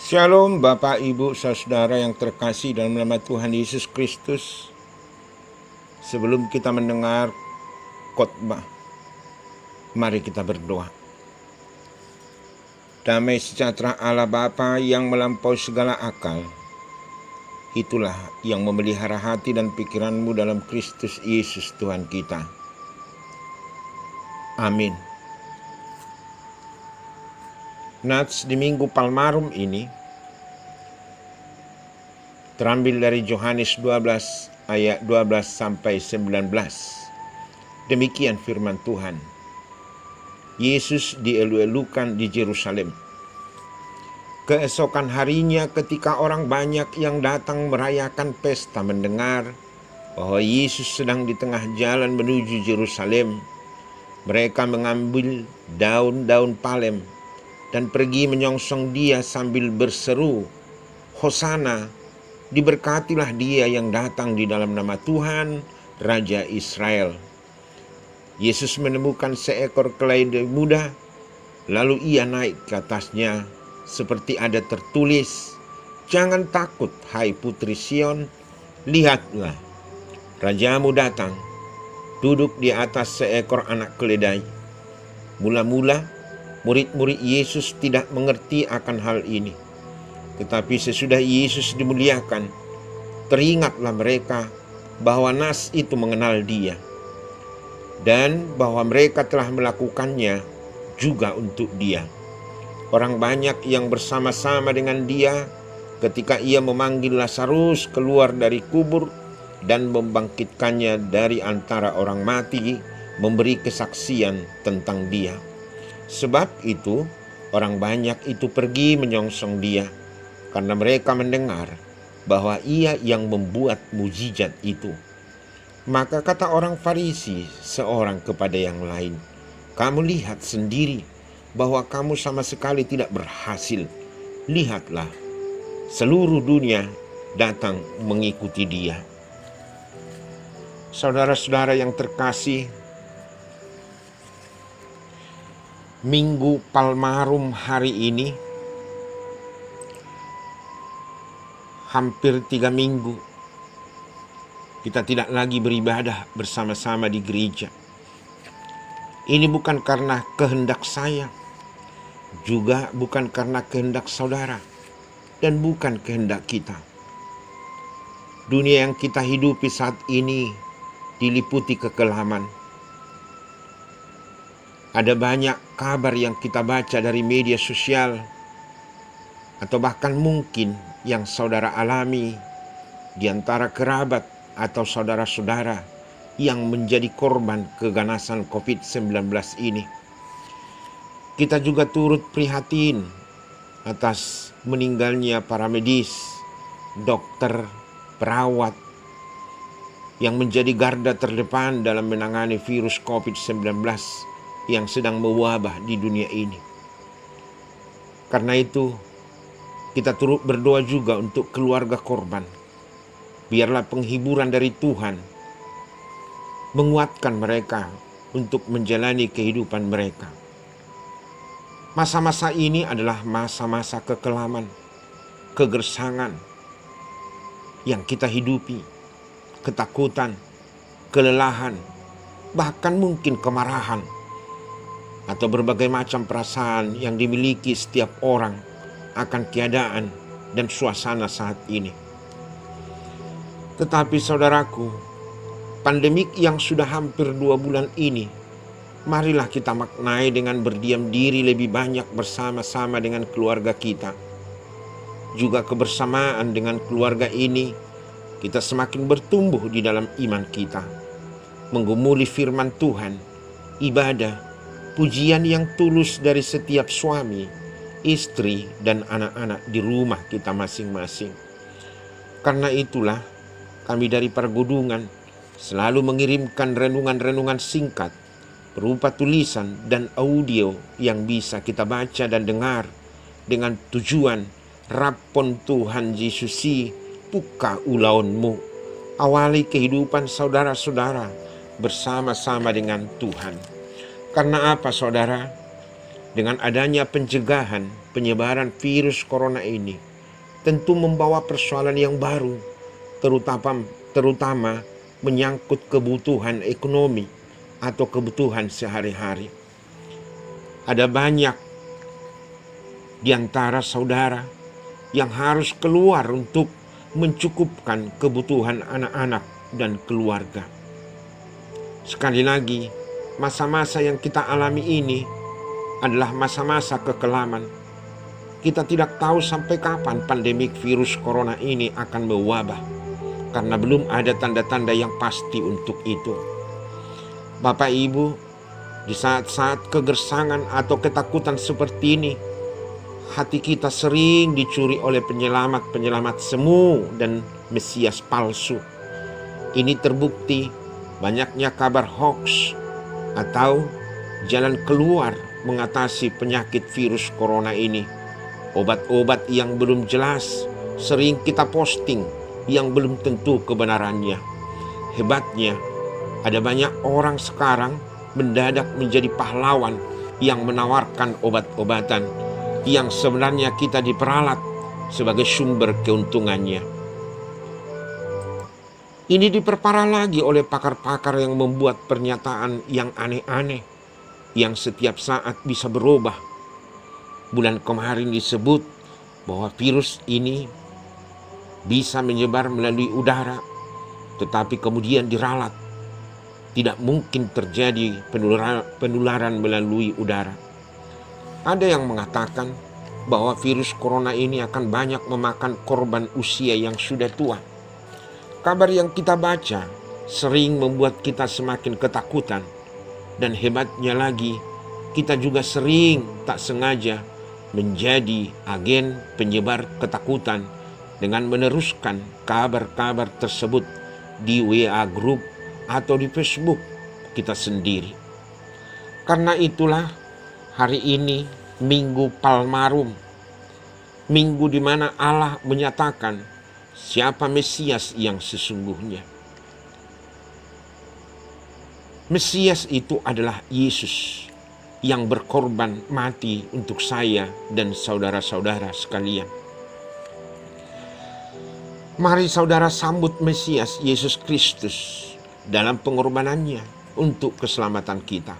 Shalom Bapak Ibu Saudara yang terkasih dalam nama Tuhan Yesus Kristus. Sebelum kita mendengar khotbah, mari kita berdoa. Damai sejahtera Allah Bapa yang melampaui segala akal, itulah yang memelihara hati dan pikiranmu dalam Kristus Yesus Tuhan kita. Amin. Nats di Minggu Palmarum ini terambil dari Yohanes 12 ayat 12 sampai 19. Demikian firman Tuhan. Yesus dielu-elukan di Yerusalem. Keesokan harinya ketika orang banyak yang datang merayakan pesta mendengar bahwa Yesus sedang di tengah jalan menuju Yerusalem, mereka mengambil daun-daun palem dan pergi menyongsong dia sambil berseru, "Hosana, diberkatilah dia yang datang di dalam nama Tuhan, Raja Israel." Yesus menemukan seekor keledai muda, lalu ia naik ke atasnya, seperti ada tertulis, "Jangan takut, hai putri Sion, lihatlah, rajamu datang, duduk di atas seekor anak keledai." Mula-mula, murid-murid Yesus tidak mengerti akan hal ini. Tetapi sesudah Yesus dimuliakan, teringatlah mereka bahwa nas itu mengenal dia, dan bahwa mereka telah melakukannya juga untuk dia. Orang banyak yang bersama-sama dengan dia ketika ia memanggil Lazarus keluar dari kubur dan membangkitkannya dari antara orang mati, memberi kesaksian tentang dia. Sebab itu, orang banyak itu pergi menyongsong dia, karena mereka mendengar bahwa ia yang membuat mujizat itu. Maka kata orang Farisi seorang kepada yang lain, "Kamu lihat sendiri bahwa kamu sama sekali tidak berhasil. Lihatlah, seluruh dunia datang mengikuti dia." Saudara-saudara yang terkasih, Minggu Palmarum hari ini hampir 3 minggu kita tidak lagi beribadah bersama-sama di gereja. Ini bukan karena kehendak saya, juga bukan karena kehendak saudara, dan bukan kehendak kita. Dunia yang kita hidupi saat ini diliputi kekelaman. Ada banyak kabar yang kita baca dari media sosial, atau bahkan mungkin yang saudara alami di antara kerabat atau saudara-saudara yang menjadi korban keganasan COVID-19 ini. Kita juga turut prihatin atas meninggalnya para medis, dokter, perawat yang menjadi garda terdepan dalam menangani virus COVID-19 yang sedang mewabah di dunia ini. Karena itu, kita turut berdoa juga untuk keluarga korban. Biarlah penghiburan dari Tuhan menguatkan mereka untuk menjalani kehidupan mereka. Masa-masa ini adalah masa-masa kekelaman, kegersangan yang kita hidupi, ketakutan, kelelahan, bahkan mungkin kemarahan, atau berbagai macam perasaan yang dimiliki setiap orang akan keadaan dan suasana saat ini. Tetapi saudaraku, pandemik yang sudah hampir 2 bulan ini, marilah kita maknai dengan berdiam diri lebih banyak bersama-sama dengan keluarga kita. Juga kebersamaan dengan keluarga ini, kita semakin bertumbuh di dalam iman kita, menggumuli firman Tuhan, ibadah, pujian yang tulus dari setiap suami, istri, dan anak-anak di rumah kita masing-masing. Karena itulah kami dari Pergudungan selalu mengirimkan renungan-renungan singkat berupa tulisan dan audio yang bisa kita baca dan dengar dengan tujuan rapon Tuhan Yesusi puka ulaunmu, awali kehidupan saudara-saudara bersama-sama dengan Tuhan. Karena apa saudara? dengan adanya pencegahan penyebaran virus corona ini tentu membawa persoalan yang baru, terutama menyangkut kebutuhan ekonomi atau kebutuhan sehari-hari. Ada banyak di antara saudara yang harus keluar untuk mencukupkan kebutuhan anak-anak dan keluarga. Sekali lagi, masa-masa yang kita alami ini adalah masa-masa kekelaman. Kita tidak tahu sampai kapan pandemik virus corona ini akan mewabah, karena belum ada tanda-tanda yang pasti untuk itu. Bapak Ibu, di saat-saat kegersangan atau ketakutan seperti ini, hati kita sering dicuri oleh penyelamat-penyelamat semu dan Mesias palsu. Ini terbukti banyaknya kabar hoax atau jalan keluar mengatasi penyakit virus corona ini. Obat-obat yang belum jelas sering kita posting yang belum tentu kebenarannya. Hebatnya, ada banyak orang sekarang mendadak menjadi pahlawan yang menawarkan obat-obatan yang sebenarnya kita diperalat sebagai sumber keuntungannya. Ini diperparah lagi oleh pakar-pakar yang membuat pernyataan yang aneh-aneh yang setiap saat bisa berubah. Bulan kemarin disebut bahwa virus ini bisa menyebar melalui udara, tetapi kemudian diralat. Tidak mungkin terjadi penularan melalui udara. Ada yang mengatakan bahwa virus corona ini akan banyak memakan korban usia yang sudah tua. Kabar yang kita baca sering membuat kita semakin ketakutan. Dan hebatnya lagi, kita juga sering tak sengaja menjadi agen penyebar ketakutan dengan meneruskan kabar-kabar tersebut di WA group atau di Facebook kita sendiri. Karena itulah hari ini Minggu Palmarum, minggu di mana Allah menyatakan siapa Mesias yang sesungguhnya. Mesias itu adalah Yesus yang berkorban mati untuk saya dan saudara-saudara sekalian. Mari saudara sambut Mesias Yesus Kristus dalam pengorbanannya untuk keselamatan kita.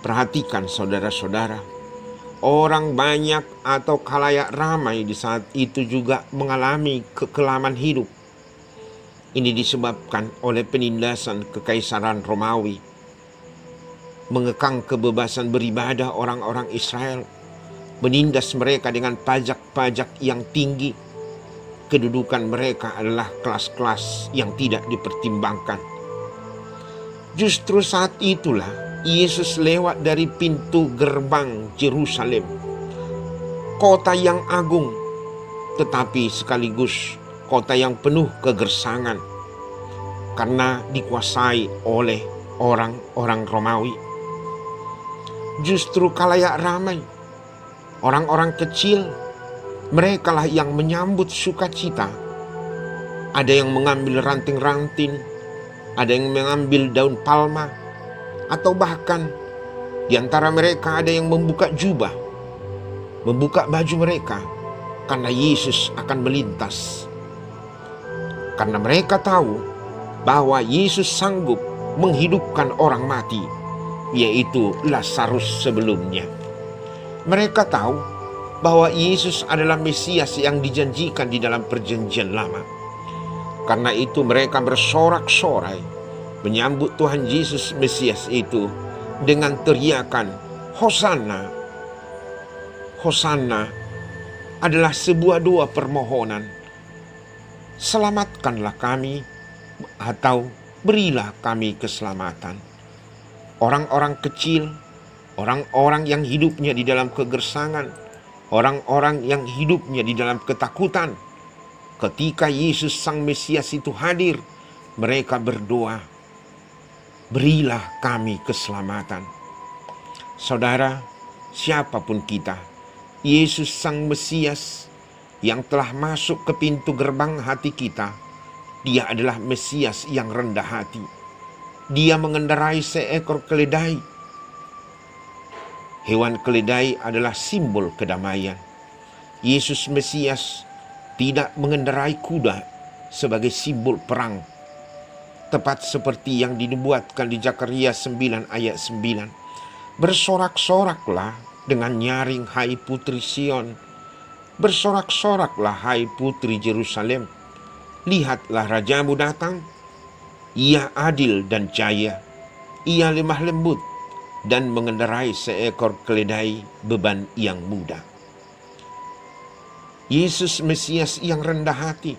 Perhatikan saudara-saudara, orang banyak atau khalayak ramai di saat itu juga mengalami kekelaman hidup. Ini disebabkan oleh penindasan Kekaisaran Romawi, mengekang kebebasan beribadah orang-orang Israel, menindas mereka dengan pajak-pajak yang tinggi. Kedudukan mereka adalah kelas-kelas yang tidak dipertimbangkan. Justru saat itulah Yesus lewat dari pintu gerbang Yerusalem, kota yang agung, tetapi sekaligus kota yang penuh kegersangan karena dikuasai oleh orang-orang Romawi. Justru khalayak ramai, orang-orang kecil, merekalah yang menyambut sukacita. Ada yang mengambil ranting-ranting, ada yang mengambil daun palma, atau bahkan di antara mereka ada yang membuka jubah, membuka baju mereka karena Yesus akan melintas. Karena mereka tahu bahwa Yesus sanggup menghidupkan orang mati, yaitu Lazarus sebelumnya. Mereka tahu bahwa Yesus adalah Mesias yang dijanjikan di dalam perjanjian lama. Karena itu mereka bersorak-sorai menyambut Tuhan Yesus Mesias itu dengan teriakan Hosana. Hosana adalah sebuah doa permohonan. Selamatkanlah kami atau berilah kami keselamatan. Orang-orang kecil, orang-orang yang hidupnya di dalam kegersangan, orang-orang yang hidupnya di dalam ketakutan, ketika Yesus Sang Mesias itu hadir, mereka berdoa, berilah kami keselamatan. Saudara, siapapun kita, Yesus Sang Mesias yang telah masuk ke pintu gerbang hati kita, Dia adalah Mesias yang rendah hati. Dia mengendarai seekor keledai. Hewan keledai adalah simbol kedamaian. Yesus Mesias tidak mengendarai kuda sebagai simbol perang. Tepat seperti yang dinubuatkan di Zakaria 9 ayat 9. Bersorak-soraklah dengan nyaring, hai putri Sion. Bersorak-soraklah, hai putri Yerusalem. Lihatlah rajamu datang. Ia adil dan jaya. Ia lemah lembut dan mengendarai seekor keledai beban yang mudah. Yesus Mesias yang rendah hati,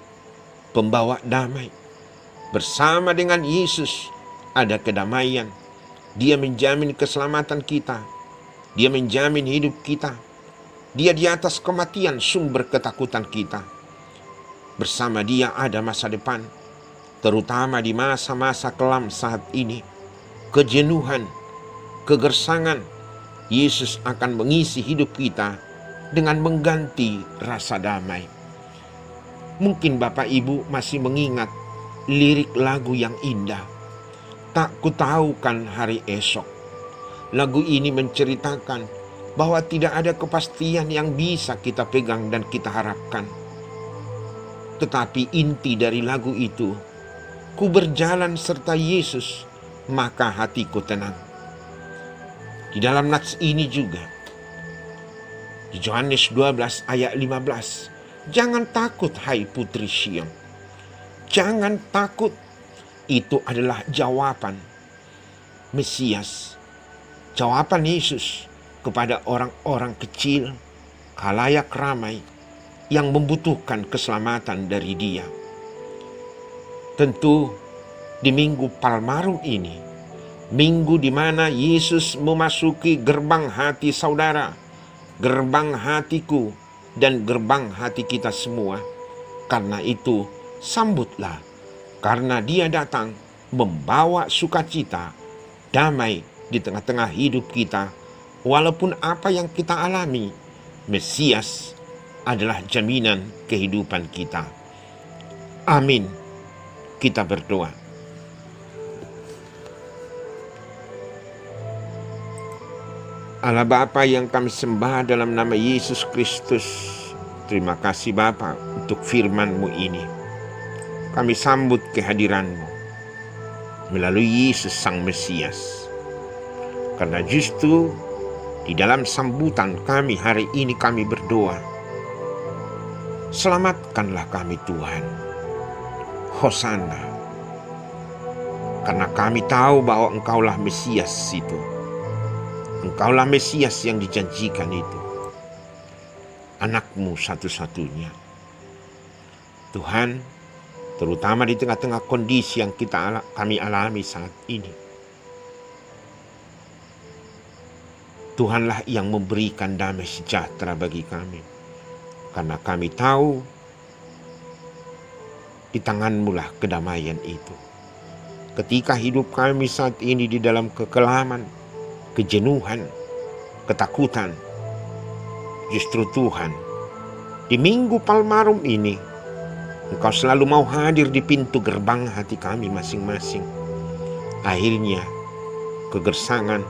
pembawa damai. Bersama dengan Yesus ada kedamaian. Dia menjamin keselamatan kita. Dia menjamin hidup kita. Dia di atas kematian, sumber ketakutan kita. Bersama Dia ada masa depan, terutama di masa-masa kelam saat ini. Kejenuhan, kegersangan, Yesus akan mengisi hidup kita dengan mengganti rasa damai. Mungkin Bapak Ibu masih mengingat lirik lagu yang indah, Tak Kutahukan Hari Esok. Lagu ini menceritakan bahwa tidak ada kepastian yang bisa kita pegang dan kita harapkan. Tetapi inti dari lagu itu, ku berjalan serta Yesus, maka hatiku tenang. Di dalam nats ini juga, di Yohanes 12 ayat 15, jangan takut hai putri Sion. Jangan takut. Itu adalah jawaban Mesias, jawaban Yesus kepada orang-orang kecil, khalayak ramai yang membutuhkan keselamatan dari Dia. Tentu di Minggu Palmarum ini, minggu di mana Yesus memasuki gerbang hati saudara, gerbang hatiku, dan gerbang hati kita semua. Karena itu, sambutlah, karena Dia datang membawa sukacita, damai di tengah-tengah hidup kita. Walaupun apa yang kita alami, Mesias adalah jaminan kehidupan kita. Amin. Kita berdoa. Allah Bapa yang kami sembah dalam nama Yesus Kristus, terima kasih Bapa untuk firman-Mu ini. Kami sambut kehadiran-Mu melalui Yesus Sang Mesias. Karena justru di dalam sambutan kami hari ini kami berdoa, selamatkanlah kami Tuhan. Hosana. Karena kami tahu bahwa Engkaulah Mesias itu. Engkaulah Mesias yang dijanjikan itu. Anak-Mu satu-satunya. Tuhan, terutama di tengah-tengah kondisi yang kami alami saat ini, Tuhanlah yang memberikan damai sejahtera bagi kami. Karena kami tahu di tangan-Mu lah kedamaian itu. Ketika hidup kami saat ini di dalam kekelaman, kejenuhan, ketakutan, justru Tuhan, di Minggu Palmarum ini, Engkau selalu mau hadir di pintu gerbang hati kami masing-masing. Akhirnya, kegersangan,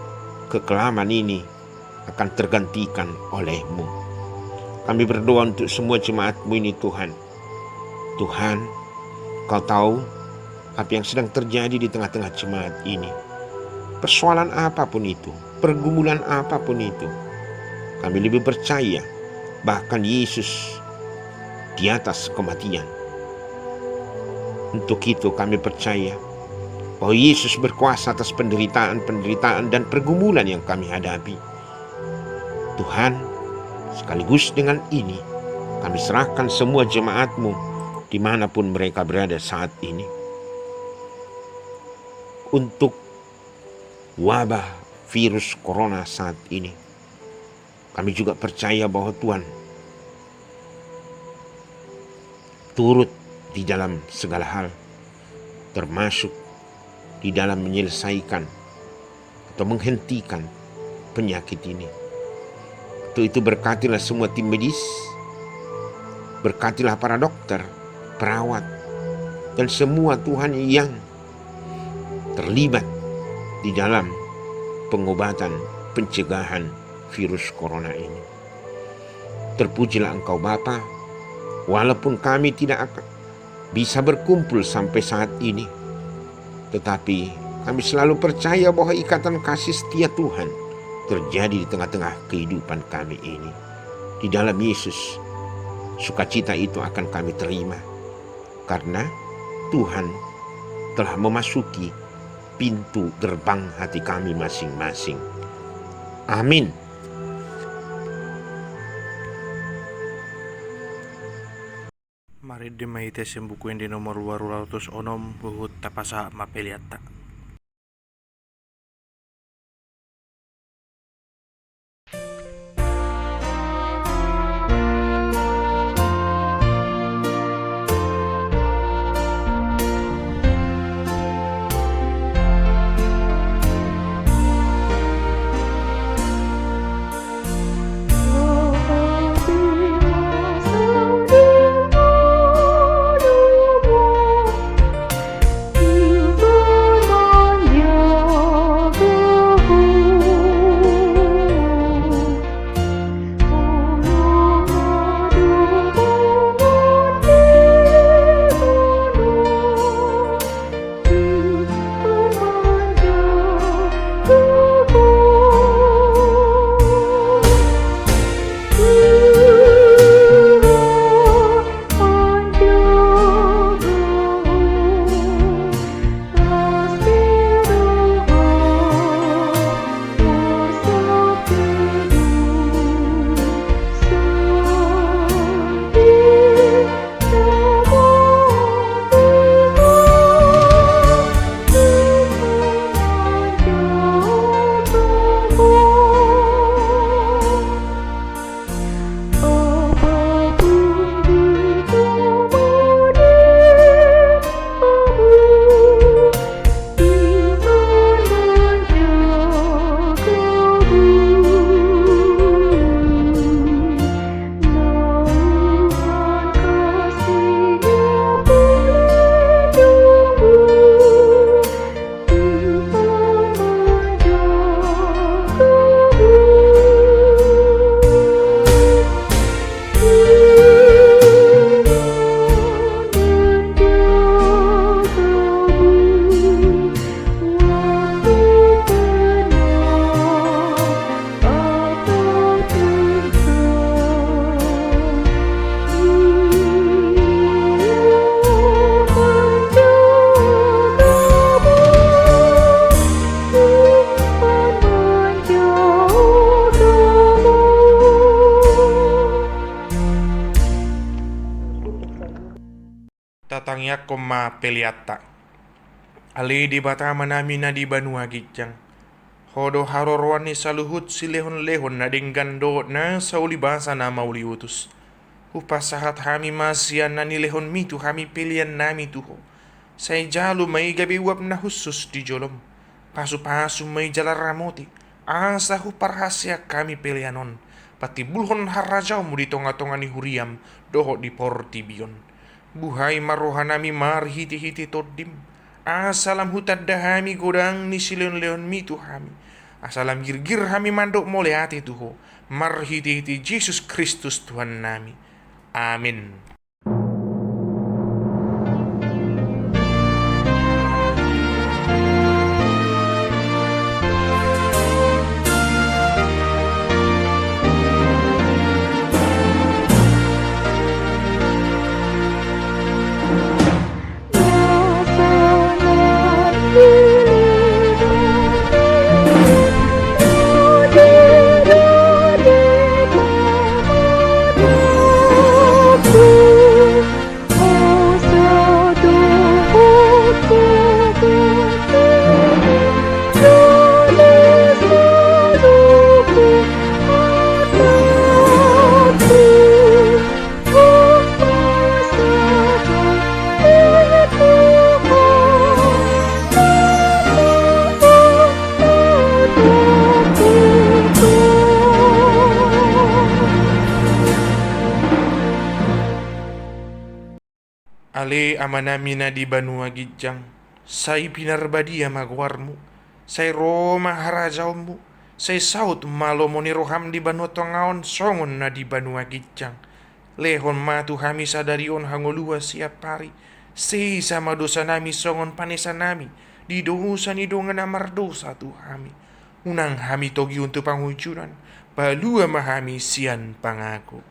kekelaman ini akan tergantikan oleh-Mu. Kami berdoa untuk semua jemaat-Mu ini Tuhan. Tuhan, Kau tahu apa yang sedang terjadi di tengah-tengah jemaat ini. Persoalan apapun itu, pergumulan apapun itu, kami lebih percaya bahkan Yesus di atas kematian. Untuk itu kami percaya bahwa Yesus berkuasa atas penderitaan dan pergumulan yang kami hadapi. Tuhan, sekaligus dengan ini, kami serahkan semua jemaat-Mu dimanapun mereka berada saat ini. Untuk wabah virus corona saat ini, kami juga percaya bahwa Tuhan turut di dalam segala hal, termasuk di dalam menyelesaikan atau menghentikan penyakit ini. Untuk itu berkatilah semua tim medis, berkatilah para dokter, perawat, dan semua Tuhan yang terlibat di dalam pengobatan, pencegahan virus corona ini. Terpujilah Engkau Bapa, walaupun kami tidak akan bisa berkumpul sampai saat ini, tetapi kami selalu percaya bahwa ikatan kasih setia Tuhan terjadi di tengah-tengah kehidupan kami ini. Di dalam Yesus, sukacita itu akan kami terima, karena Tuhan telah memasuki pintu gerbang hati kami masing-masing. Amin. Mari dimaite sembukuin di nomor 200 onom buhut tapasa mapeliata. Tatangya koma peliata. Ali di bata manami na di banua gijang. Hodo harorwani saluhut silehon-lehon na denggando na sauli basa na mauli utus. Upasahat hami masian na nilehon mitu hami pilihan nami tuho. Say jalu may gabiwap na husus di jolom. Pasu-pasu may jalaramoti. Asa huparhasya kami pilihanon. Pati bulhon harajaw mo di tonga-tonga ni huriam doho di portibion. Buhay marohanami marhiti-hiti todim. Asalam hutad dahami godang ni silon-leon mitu hami. Asalam girgir hami mandok mole ati tuho. Marhiti-hiti Jesus Kristus Tuhan nami. Amin. Ale amanamina di banua gijang, say pinarbadia magwarmu, say Roma harajawmu, Say saut malo moni roham di banu tongaon songon na di banua gicang. Lehon matu hami sadarion hangolua siap pari. Sei sama dosa nami songon panesa nami. Di dosa ni dongan amar dosa tu hami. Unang hami togi untuk panghujuran. Palua mahami sian pangaku.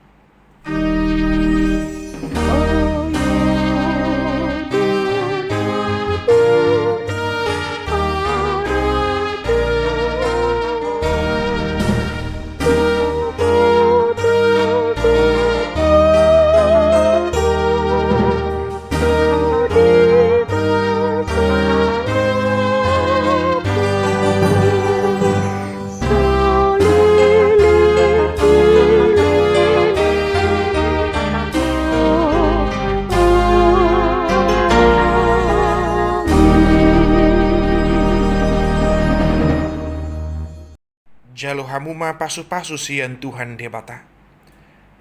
Jalo hamu ma pasu-pasu sian Tuhan debata.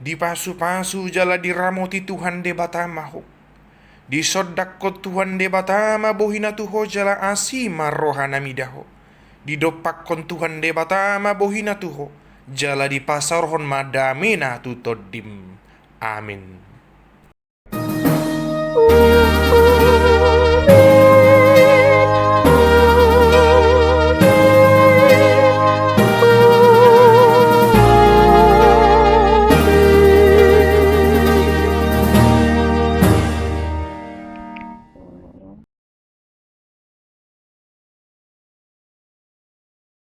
Di pasu-pasu jala diramoti Tuhan debata maho. Di sodak ko Tuhan debata ma bohina tuho jala asima rohana midaho. Di dopak kon Tuhan debata ma bohina tuho. Jala di pasar hon madamena tu todim. Amin.